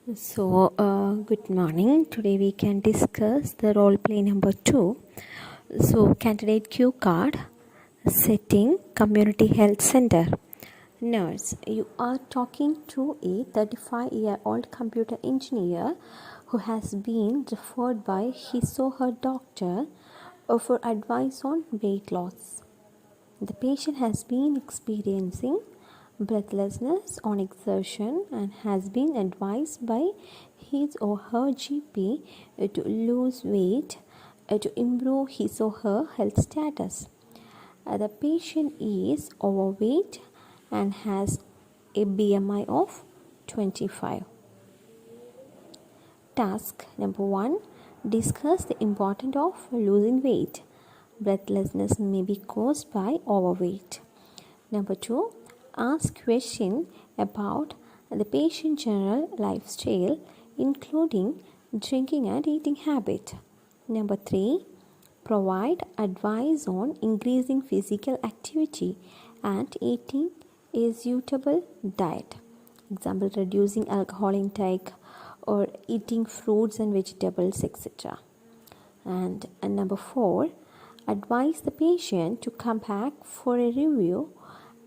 Good morning. Today we can discuss the role play number 2. Candidate cue card, setting, community health center. Nurse, you are talking to a 35-year-old computer engineer who has been referred by his or her doctor for advice on weight loss. The patient has been experiencing breathlessness on exertion and has been advised by his or her GP to lose weight to improve his or her health status. The patient is overweight and has a BMI of 25. Task number 1. Discuss the importance of losing weight. Breathlessness may be caused by overweight. Number 2. Ask questions about the patient's general lifestyle, including drinking and eating habit. Number 3. Provide advice on increasing physical activity and eating a suitable diet. Example, reducing alcohol intake or eating fruits and vegetables, etc. And number 4, advise the patient to come back for a review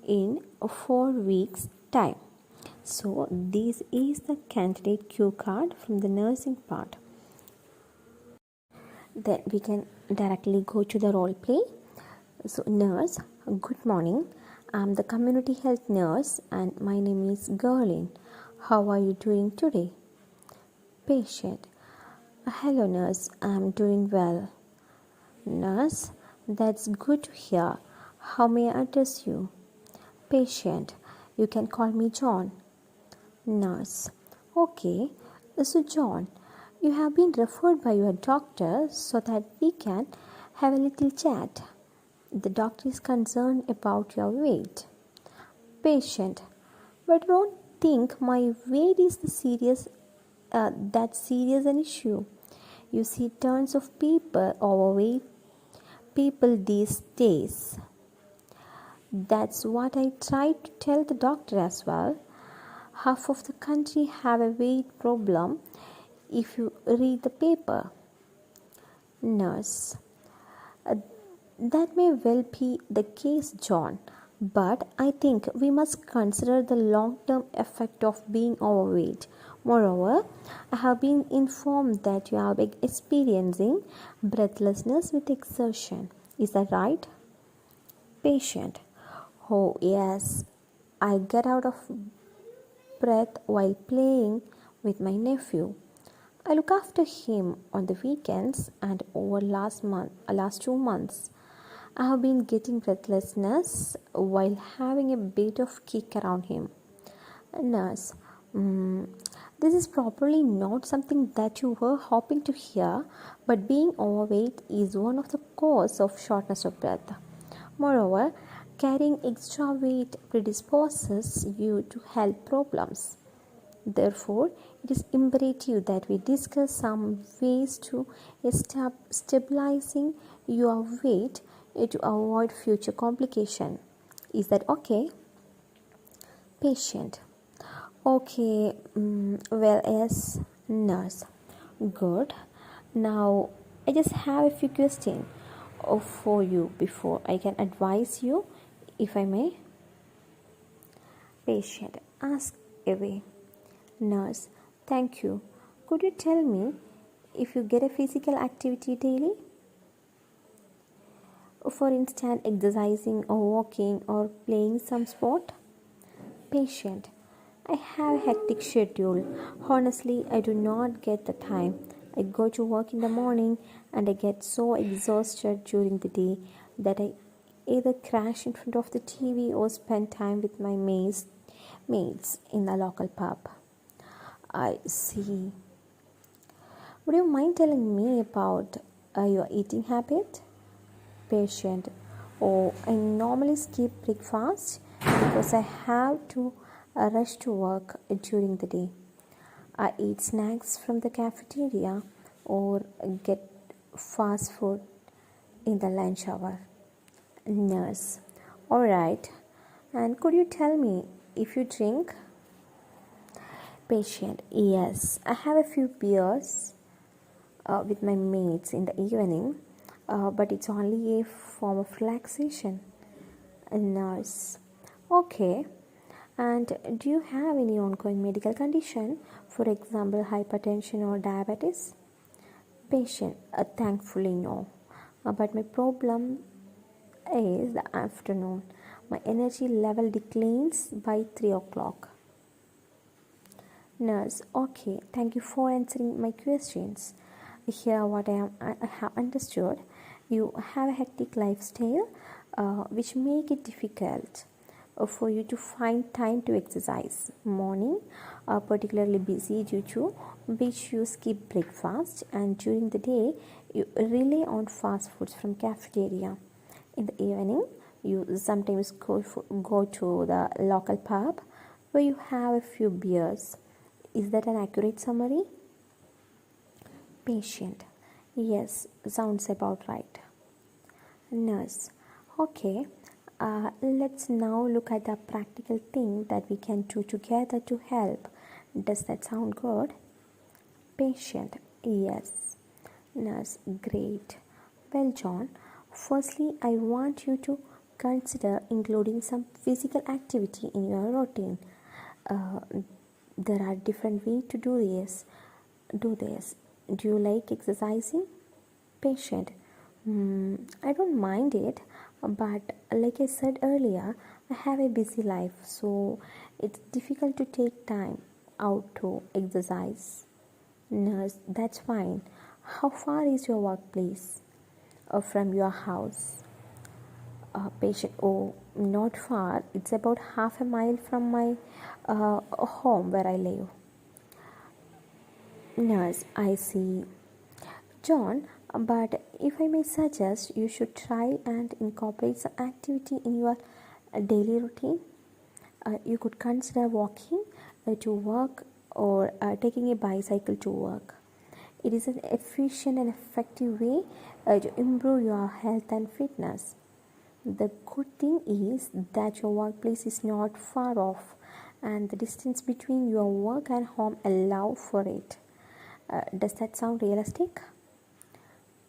in 4 weeks' time. So this is the candidate cue card from the nursing part. Then we can directly go to the role play. So, nurse, good morning. I'm the community health nurse and my name is Gerlin. How are you doing today? Patient, hello nurse, I'm doing well. Nurse, that's good to hear. How may I address you? Patient, you can call me John. Nurse, okay. So John, you have been referred by your doctor so that we can have a little chat. The doctor is concerned about your weight. Patient, but I don't think my weight is that serious an issue. You see tons of people overweight people these days. That's what I tried to tell the doctor as well. Half of the country have a weight problem if you read the paper. Nurse, that may well be the case, John, but I think we must consider the long-term effect of being overweight. Moreover, I have been informed that you are experiencing breathlessness with exertion. Is that right? Patient, oh yes, I get out of breath while playing with my nephew. I look after him on the weekends and over last 2 months. I have been getting breathlessness while having a bit of kick around him. Nurse, this is probably not something that you were hoping to hear, but being overweight is one of the causes of shortness of breath. Moreover, carrying extra weight predisposes you to health problems. Therefore, it is imperative that we discuss some ways to stabilizing your weight to avoid future complication. Is that okay? Patient, okay, well, yes. Nurse, good. Now I just have a few questions for you before I can advise you, if I may. Patient, ask away. Nurse, thank you. Could you tell me if you get a physical activity daily? For instance, exercising or walking or playing some sport? Patient, I have a hectic schedule. Honestly, I do not get the time. I go to work in the morning and I get so exhausted during the day that I either crash in front of the TV or spend time with my mates in the local pub. I see. Would you mind telling me about your eating habit? Patient, oh, I normally skip breakfast because I have to rush to work during the day. I eat snacks from the cafeteria or get fast food in the lunch hour. Nurse, alright. And could you tell me if you drink? Patient, yes. I have a few beers with my mates in the evening, but it's only a form of relaxation. A nurse. Okay. And do you have any ongoing medical condition, for example, hypertension or diabetes? Patient, thankfully no. But my problem is the afternoon. My energy level declines by 3 o'clock. Nurse, okay, thank you for answering my questions. Here, what I have understood, you have a hectic lifestyle, which make it difficult for you to find time to exercise. Morning are particularly busy due to which you skip breakfast, and during the day you rely on fast foods from cafeteria. In the evening, you sometimes go to the local pub where you have a few beers. Is that an accurate summary? Patient. Yes, sounds about right. Nurse. Okay, let's now look at the practical thing that we can do together to help. Does that sound good? Patient. Yes. Nurse. Great. Well, John, firstly, I want you to consider including some physical activity in your routine. Uh, there are different ways to do this. Do you like exercising? Patient. I don't mind it, but like I said earlier, I have a busy life, so it's difficult to take time out to exercise. Nurse, that's fine. How far is your workplace from your house? Patient, oh, not far. It's about half a mile from my home where I live. Nurse, I see. John, but if I may suggest, you should try and incorporate some activity in your daily routine. You could consider walking to work or taking a bicycle to work. It is an efficient and effective way to improve your health and fitness. The good thing is that your workplace is not far off and the distance between your work and home allow for it. Does that sound realistic?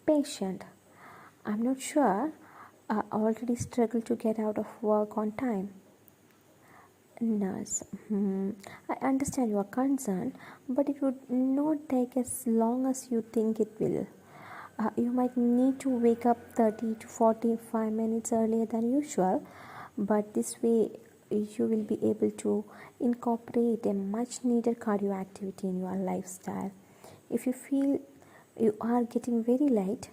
Patient. I'm not sure. I already struggle to get out of work on time. Nurse. I understand your concern, but it would not take as long as you think it will. You might need to wake up 30 to 45 minutes earlier than usual, but this way you will be able to incorporate a much needed cardio activity in your lifestyle. If you feel you are getting very late,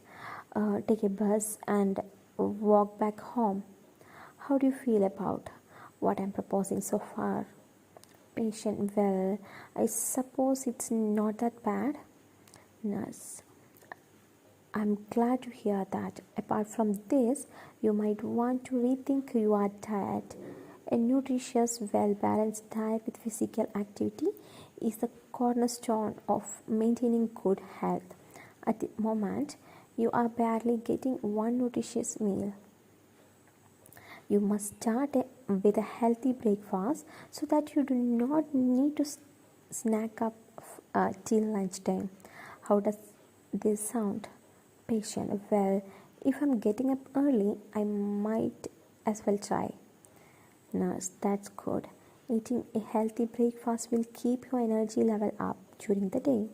take a bus and walk back home. How do you feel about what I'm proposing so far? Patient, well, I suppose it's not that bad. Nurse, I'm glad to hear that. Apart from this, you might want to rethink your diet. A nutritious, well balanced diet with physical activity is the cornerstone of maintaining good health. At the moment, you are barely getting one nutritious meal. You must start with a healthy breakfast so that you do not need to snack up till lunchtime. How does this sound? Patient. Well, if I'm getting up early, I might as well try. Nurse, that's good. Eating a healthy breakfast will keep your energy level up during the day.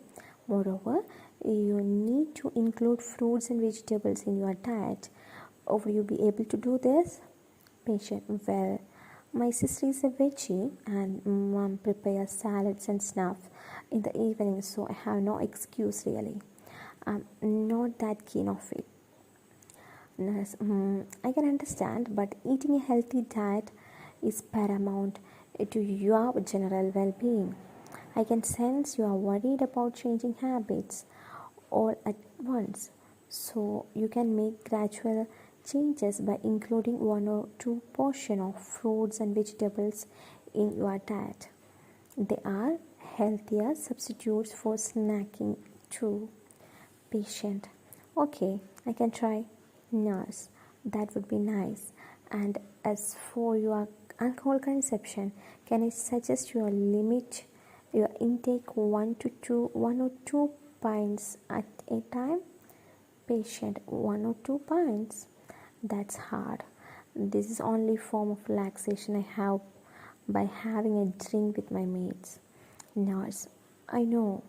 Moreover, you need to include fruits and vegetables in your diet. Will you be able to do this? Patient. Well, my sister is a veggie and mom prepares salads and stuff in the evening, so I have no excuse really. I'm not that keen of it. Nurse, I can understand, but eating a healthy diet is paramount to your general well being. I can sense you are worried about changing habits all at once, so you can make gradual changes by including one or two portions of fruits and vegetables in your diet. They are healthier substitutes for snacking too. Patient. Okay, I can try. Nurse. That would be nice. And as for your alcohol consumption, can I suggest you limit your intake 1 or 2 pints at a time. Patient, 1 or 2 pints. That's hard. This is only form of relaxation I have by having a drink with my mates. Nurse, I know.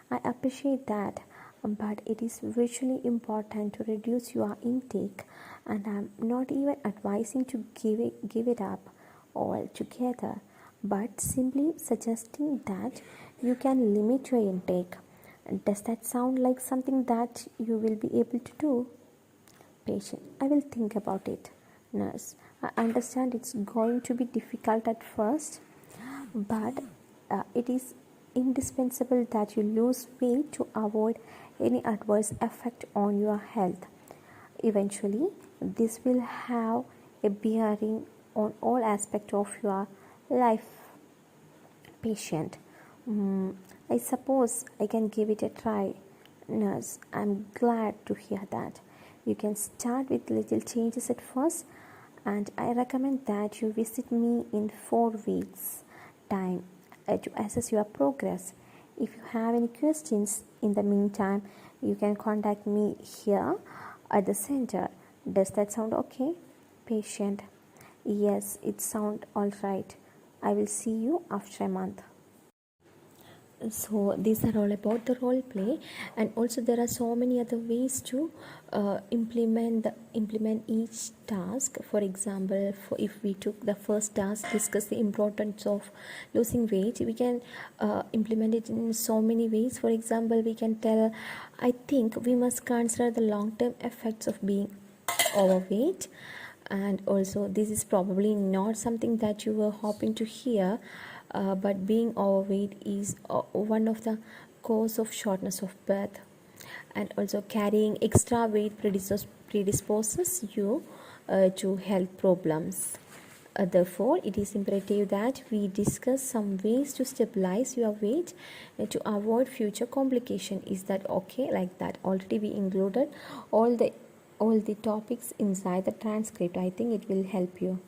I appreciate that, but it is virtually important to reduce your intake, and I'm not even advising to give it up altogether, but simply suggesting that you can limit your intake. Does that sound like something that you will be able to do? Patient, I will think about it. Nurse, I understand it's going to be difficult at first, but it is indispensable that you lose weight to avoid any adverse effect on your health. Eventually, this will have a bearing on all aspects of your life. Patient, I suppose I can give it a try. Nurse, I'm glad to hear that. You can start with little changes at first, and I recommend that you visit me in 4 weeks' time to assess your progress. If you have any questions in the meantime, you can contact me here at the center. Does that sound okay? Patient, yes, it sounds all right. I will see you after a month. So these are all about the role play, and also there are so many other ways to implement each task. For example, if we took the first task, discuss the importance of losing weight, we can implement it in so many ways. For example, we can tell, I think we must consider the long-term effects of being overweight. And also, this is probably not something that you were hoping to hear, but being overweight is one of the cause of shortness of breath, and also carrying extra weight predisposes you to health problems. Therefore, it is imperative that we discuss some ways to stabilize your weight to avoid future complication. Is that okay? Like that, already we included all the topics inside the transcript. I think it will help you.